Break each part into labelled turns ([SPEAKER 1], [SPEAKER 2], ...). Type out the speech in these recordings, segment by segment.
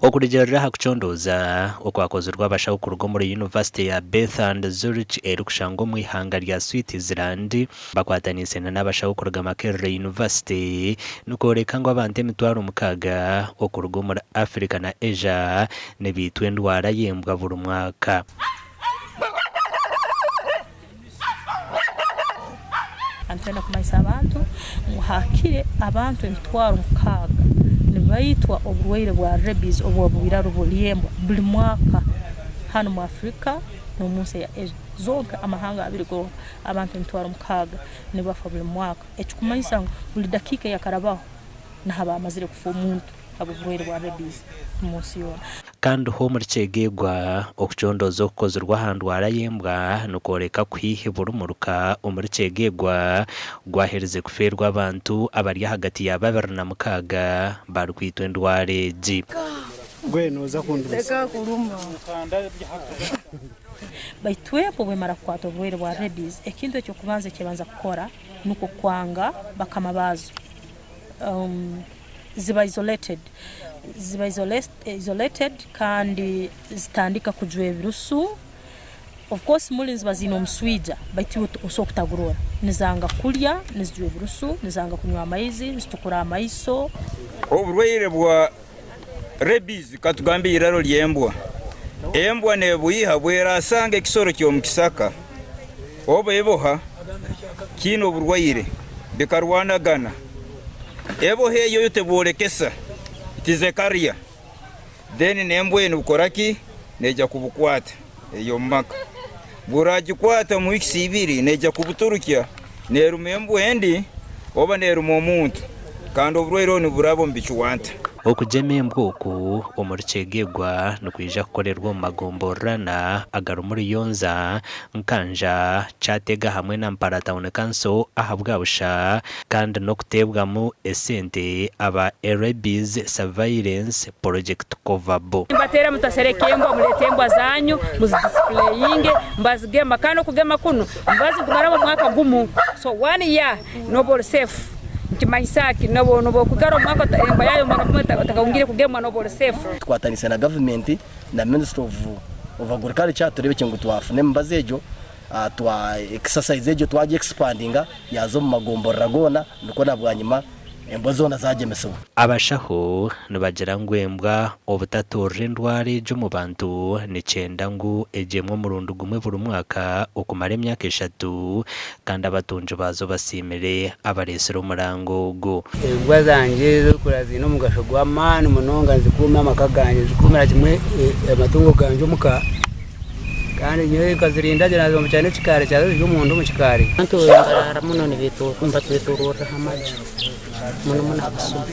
[SPEAKER 1] okuregerera hakuchondoza okwakozerwa abashaho kuruga muri University ya Beth and Zurich erukushanga mu ihanga rya Switzerland bakwatanise n'abashaho kuruga Makerere University nukoreka ngo abantu emitwaro mukaga okuruga muri Africa na Asia nibaitwa endwara yembwa buri mwaka.
[SPEAKER 2] Antena kumaisa abantu muhakire abantu emitwaro mukaga nibaitwa oburwaire bwa rabies obwabwira rubolyembwa buli mwaka hano mu Afrika no munsi ya Asia zonka amahanga abirigo abantu emitwaro mukaga nibafa buli mwaka ekikumaisa ngo buli dakika yakarabaho nahaba amazire kufa omuntu aburwaire bwa rabies munsi yoona.
[SPEAKER 1] Kandi ho muri Kyegegwa okuchondoza okukozerwa handwara yembwa nukoreka kwihibura umuruka omuri Kyegegwa gwahereze kuferwa abantu abari hagati ya 2 na 6 bari kwitwa endwara egi.
[SPEAKER 3] Gwenoza kunduza
[SPEAKER 2] kuruma baitwepo bwemara kwata obwere bwa rabies ekintu ekyo kubanza kibanza kukora nuko kwanga bakama bazo ziba isolated kandi zitandika kujwe virusu. Of course mulinzi bazino muswija baitu osokutagurora nizanga kulya nizijwe virusu nizanga kunywa amaizi nzitukura amaiso.
[SPEAKER 4] Oburwaire bwa rabies katugambye iraro lyembwa embwa nebuyiha bwera asanga ekisoro kyo mukisaka oba eboha kino oburwaire bikarwanagana ebo heyo yote bworekesa itizekaria then nembwe nukoraki neja kubukwata eyo maka buragikwata mu wiki 2 neja kubuturukya nerumembo endi oba nerumo omuntu kandi oburwaire ni burabo mbichuwanta.
[SPEAKER 1] Okugyema embwoku omuri Kyegegwa nukwija kukorerwa mu magomborana agaru muri Yonza nkanja Kyatega hamwe na Mpara Town Council ahabwabusha kandi no kutebwamu esente aba rabies surveillance project kovabo.
[SPEAKER 5] Mbatera mutaserekembwa mulete embwa zanyu muzidisplayinge mbazigema kandi okugema kuno mbazigumara mu mwaka gumu so 1 year no safe ntimahisaki nabo kugaro mwaka emba yayo mwana takaungire kugemwa no safe.
[SPEAKER 3] Twatanise na government na Ministry of Agriculture turebe kingu twafune mbazejo twa exercise ejo twaje expandinga yazo mu magomborera gona nuko nabwanyima embwa zona zagemesewe.
[SPEAKER 1] Abashaho nibagira ngo embwa obutatorera endwara ejo mu bantu ni 9 ngo ejemwe murundo gumwe buri mwaka okumara emyaka 3 kandi abatunje bazo basimire abaresero umurango go.
[SPEAKER 6] Embwa zanje zikura zino mugasho gwa mani munonga zikuma amakaganje zikumira kimwe amatungo ganje muka kandi nyoye kazirinda nazo mu cyane kikare cyazo cy'umuntu mu kikare.
[SPEAKER 2] Antu ngarara muno ni bitu kumba tweturura hamaje muno abasuma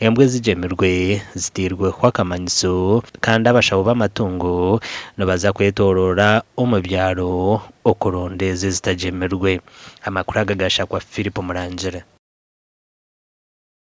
[SPEAKER 1] embwe zigemerwe zitirwe kwa kamanyiso kandi abashaho b'amatungo nabaza kwetorora omubyaro okurondeze zitagemerwe. Amakuru agagasha kwa Philip Murangira.